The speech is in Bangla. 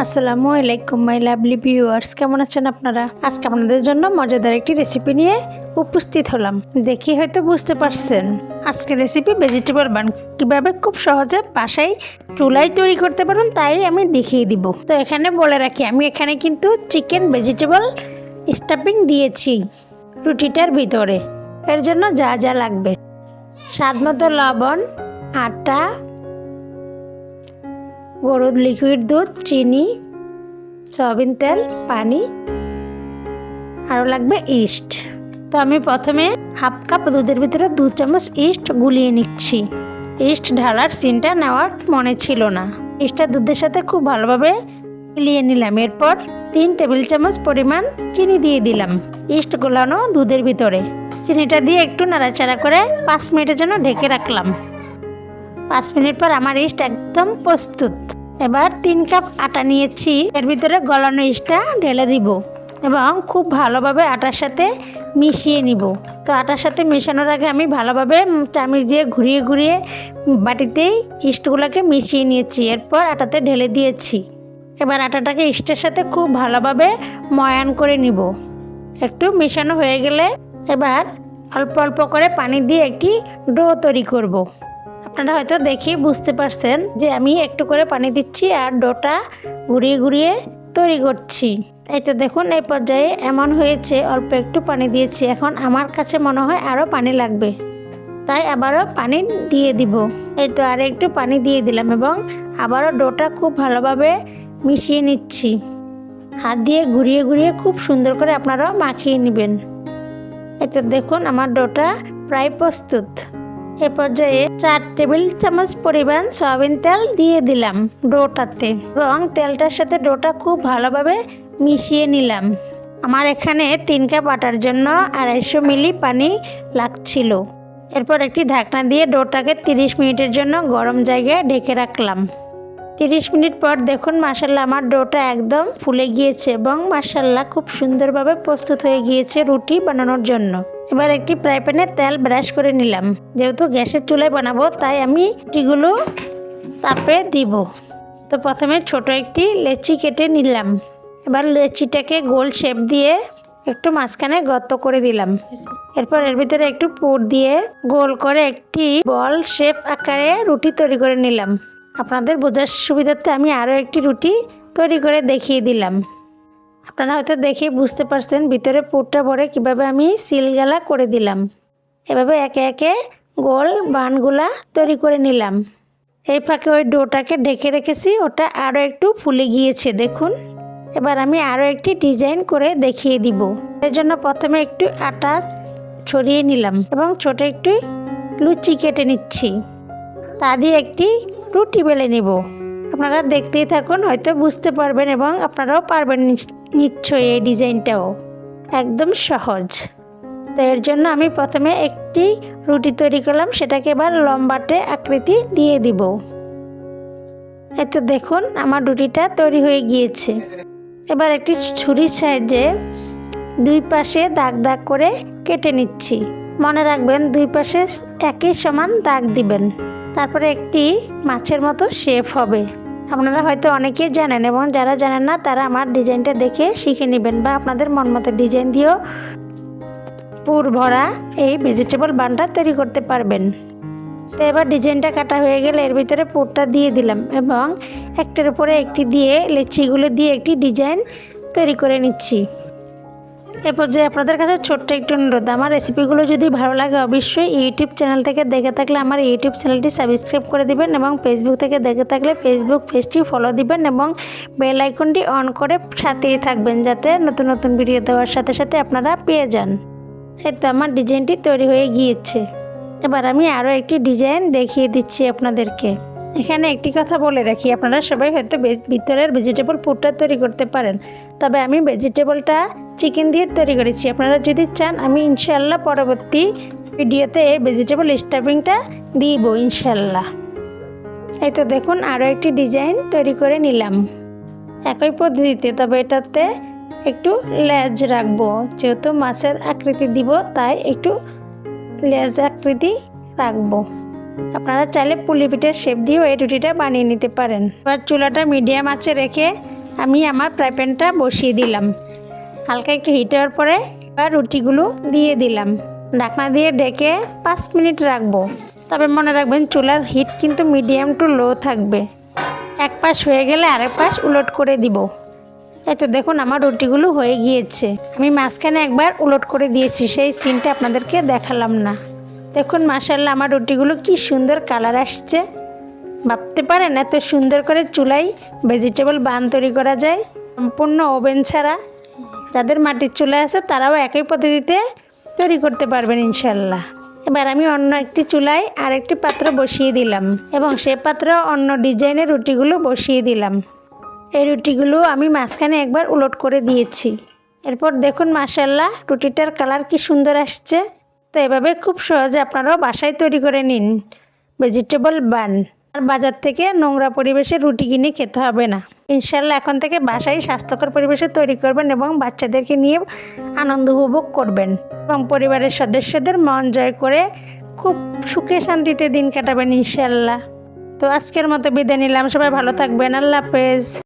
আসসালামু আলাইকুম মাই লাভলি ভিউয়ার্স, কেমন আছেন আপনারা? আজকে আপনাদের জন্য মজাদার একটি রেসিপি নিয়ে উপস্থিত হলাম। দেখি হয়তো বুঝতে পারছেন আজকের রেসিপি ভেজিটেবল বান কীভাবে খুব সহজে বাসায় চুলায় তৈরি করতে পারেন তাই আমি দেখিয়ে দিব। তো এখানে বলে রাখি, আমি এখানে কিন্তু চিকেন ভেজিটেবল স্টাফিং দিয়েছি রুটিটার ভিতরে। এর জন্য যা যা লাগবে: স্বাদ মতো লবণ, আটা, গরুর লিকুইড দুধ, চিনি, সয়াবিন তেল, পানি, আরও লাগবে ইস্ট। তো আমি প্রথমে হাফ কাপ দুধের ভিতরে 2 চামচ ইস্ট গুলিয়ে নিচ্ছি। ইস্ট ঢালার সিনটা নেওয়ার মনে ছিল না। ইস্টটা দুধের সাথে খুব ভালোভাবে মিলিয়ে নিলাম। এরপর 3 টেবিল চামচ পরিমাণ চিনি দিয়ে দিলাম ইস্ট গোলানো দুধের ভিতরে। চিনিটা দিয়ে একটু নাড়াচাড়া করে 5 মিনিটের জন্য ঢেকে রাখলাম। 5 মিনিট পর আমার ইস্ট একদম প্রস্তুত। এবার 3 কাপ আটা নিয়েছি, এর ভিতরে গলানো ইস্টটা ঢেলে দিব এবং খুব ভালোভাবে আটার সাথে মিশিয়ে নিব। তো আটার সাথে মেশানোর আগে আমি ভালোভাবে চামচ দিয়ে ঘুরিয়ে ঘুরিয়ে বাটিতেই ইস্টগুলোকে মিশিয়ে নিয়েছি। এরপর আটাতে ঢেলে দিয়েছি। এবার আটাটাকে ইস্টের সাথে খুব ভালোভাবে ময়ান করে নিব। একটু মেশানো হয়ে গেলে এবার অল্প অল্প করে পানি দিয়ে একটি ডো তৈরি করব। আপনারা হয়তো দেখে বুঝতে পারছেন যে আমি একটু করে পানি দিচ্ছি আর ডোটা ঘুরিয়ে ঘুরিয়ে তৈরি করছি। এই তো দেখুন, এই পর্যায়ে এমন হয়েছে, অল্প একটু পানি দিয়েছি। এখন আমার কাছে মনে হয় আরও পানি লাগবে, তাই আবারও পানি দিয়ে দিব। এই তো আর একটু পানি দিয়ে দিলাম এবং আবারও ডোটা খুব ভালোভাবে মিশিয়ে নিচ্ছি। হাত দিয়ে ঘুরিয়ে ঘুরিয়ে খুব সুন্দর করে আপনারাও মাখিয়ে নেবেন। এই তো দেখুন, আমার ডোটা প্রায় প্রস্তুত। এ পর্যায়ে 4 টেবিল চামচ পরিমাণ সয়াবিন তেল দিয়ে দিলাম ডোটাতে এবং তেলটার সাথে ডোটা খুব ভালোভাবে মিশিয়ে নিলাম। আমার এখানে 3 কাপ আটার জন্য 250 মিলি পানি লাগছিল। এরপর একটি ঢাকনা দিয়ে ডোটাকে 30 মিনিটের জন্য গরম জায়গায় ঢেকে রাখলাম। 30 মিনিট পর দেখুন, মাশাআল্লাহ আমার ডোটা একদম ফুলে গিয়েছে এবং মাশাআল্লাহ খুব সুন্দরভাবে প্রস্তুত হয়ে গিয়েছে রুটি বানানোর জন্য। এবার একটি ফ্রাই প্যানে তেল ব্রাশ করে নিলাম। যেহেতু গ্যাসের চুলায় বানাবো তাই আমি রুটিগুলো তাপে দিব। তো প্রথমে ছোট একটি লেচি কেটে নিলাম। এবার লেচিটাকে গোল শেপ দিয়ে একটু মাঝখানে গর্ত করে দিলাম। এরপর এর ভিতরে একটু পুর দিয়ে গোল করে একটি বল শেপ আকারে রুটি তৈরি করে নিলাম। আপনাদের বোঝার সুবিধার্থে আমি আরও একটি রুটি তৈরি করে দেখিয়ে দিলাম। আপনারা হয়তো দেখে বুঝতে পারছেন ভিতরে পুরটা ভরে কিভাবে আমি সিলগালা করে দিলাম। এভাবে একে একে গোল বানগুলা তৈরি করে নিলাম। এই ফাঁকে ওই ডোটাকে ঢেকে রেখেছি, ওটা আরও একটু ফুলে গিয়েছে দেখুন। এবার আমি আরও একটি ডিজাইন করে দেখিয়ে দিব। এর জন্য প্রথমে একটু আটা ছড়িয়ে নিলাম এবং ছোট একটু লুচি কেটে নিচ্ছি। তা দিয়ে একটি রুটি বেলে নিব। আপনারা দেখতেই থাকুন, হয়তো বুঝতে পারবেন এবং আপনারাও পারবেন নিশ্চয়ই। এই ডিজাইনটাও একদম সহজ। তো এর জন্য আমি প্রথমে একটি রুটি তৈরি করলাম, সেটাকে এবার লম্বাটে আকৃতি দিয়ে দিব। এই তো দেখুন, আমার রুটিটা তৈরি হয়ে গিয়েছে। এবার একটি ছুরির সাহায্যে 2 পাশে দাগ দাগ করে কেটে নিচ্ছি। মনে রাখবেন 2 পাশে একই সমান দাগ দিবেন, তারপরে একটি মাছের মতো শেপ হবে। আপনারা হয়তো অনেকেই জানেন এবং যারা জানেন না তারা আমার ডিজাইনটা দেখে শিখে নেবেন বা আপনাদের মন মতো ডিজাইন দিয়েও পুর ভরা এই ভেজিটেবল বানটা তৈরি করতে পারবেন। তো এবার ডিজাইনটা কাটা হয়ে গেলে এর ভিতরে পুরটা দিয়ে দিলাম এবং একটার উপরে একটি দিয়ে লেচিগুলো দিয়ে একটি ডিজাইন তৈরি করে নিচ্ছি। এরপর যে আপনাদের কাছে ছোট্ট একটু অনুরোধ, আমার রেসিপিগুলো যদি ভালো লাগে অবশ্যই ইউটিউব চ্যানেল থেকে দেখে থাকলে আমার ইউটিউব চ্যানেলটি সাবস্ক্রাইব করে দিবেন এবং ফেসবুক থেকে দেখে থাকলে ফেসবুক পেজটি ফলো দিবেন এবং বেল আইকনটি অন করে সাথেই থাকবেন যাতে নতুন নতুন ভিডিও দেওয়ার সাথে সাথে আপনারা পেয়ে যান। এই তো আমার ডিজাইনটি তৈরি হয়ে গিয়েছে। এবার আমি আরও একটি ডিজাইন দেখিয়ে দিচ্ছি আপনাদেরকে। এখানে একটি কথা বলে রাখি, আপনারা সবাই হয়তো ভিতরের ভেজিটেবল পুরটা তৈরি করতে পারেন, তবে আমি ভেজিটেবলটা চিকেন দিয়ে তৈরি করেছি। আপনারা যদি চান আমি ইনশাআল্লাহ পরবর্তী ভিডিওতে এই ভেজিটেবল স্টাফিংটা দিব ইনশাআল্লাহ। এই তো দেখুন, আরও একটি ডিজাইন তৈরি করে নিলাম একই পদ্ধতিতে, তবে এটাতে একটু লেজ রাখবো। যেহেতু মাছের আকৃতি দিব তাই একটু লেজ আকৃতি রাখবো। আপনারা চাইলে পুলি পিঠার শেপ দিয়েও এই রুটিটা বানিয়ে নিতে পারেন। এবার চুলাটা মিডিয়াম আঁচে রেখে আমি আমার ফ্রাই প্যানটা বসিয়ে দিলাম। হালকা একটু হিট হওয়ার পরে এবার রুটিগুলো দিয়ে দিলাম। ঢাকনা দিয়ে ঢেকে 5 মিনিট রাখবো। তবে মনে রাখবেন চুলার হিট কিন্তু মিডিয়াম টু লো থাকবে। এক পাশ হয়ে গেলে আরেক পাশ উলট করে দিব। এই তো দেখুন আমার রুটিগুলো হয়ে গিয়েছে। আমি মাঝখানে একবার উলট করে দিয়েছি, সেই সিনটা আপনাদেরকে দেখালাম না। দেখুন মাশাআল্লাহ আমার রুটিগুলো কি সুন্দর কালার আসছে। ভাবতে পারেন এত সুন্দর করে চুলায় ভেজিটেবল বান তৈরি করা যায় সম্পূর্ণ ওভেন ছাড়া। যাদের মাটির চুলা আছে তারাও একই পদ্ধতিতে তৈরি করতে পারবেন ইনশাল্লাহ। এবার আমি অন্য একটি চুলায় আরেকটি পাত্র বসিয়ে দিলাম এবং সে পাত্র অন্য ডিজাইনের রুটিগুলো বসিয়ে দিলাম। এই রুটিগুলো আমি মাঝখানে একবার উলট করে দিয়েছি। এরপর দেখুন মাশাআল্লাহ রুটিটার কালার কি সুন্দর আসছে। তো এভাবে খুব সহজে আপনারাও বাসায় তৈরি করে নিন ভেজিটেবল বান। আর বাজার থেকে নোংরা পরিবেশে রুটি কিনে খেতে হবে না ইনশাল্লাহ। এখন থেকে বাসায় স্বাস্থ্যকর পরিবেশে তৈরি করবেন এবং বাচ্চাদেরকে নিয়ে আনন্দ উপভোগ করবেন এবং পরিবারের সদস্যদের মন জয় করে খুব সুখে শান্তিতে দিন কাটাবেন ইনশাল্লাহ। তো আজকের মতো বিদায় নিলাম। সবাই ভালো থাকবেন। আল্লাহ হাফেজ।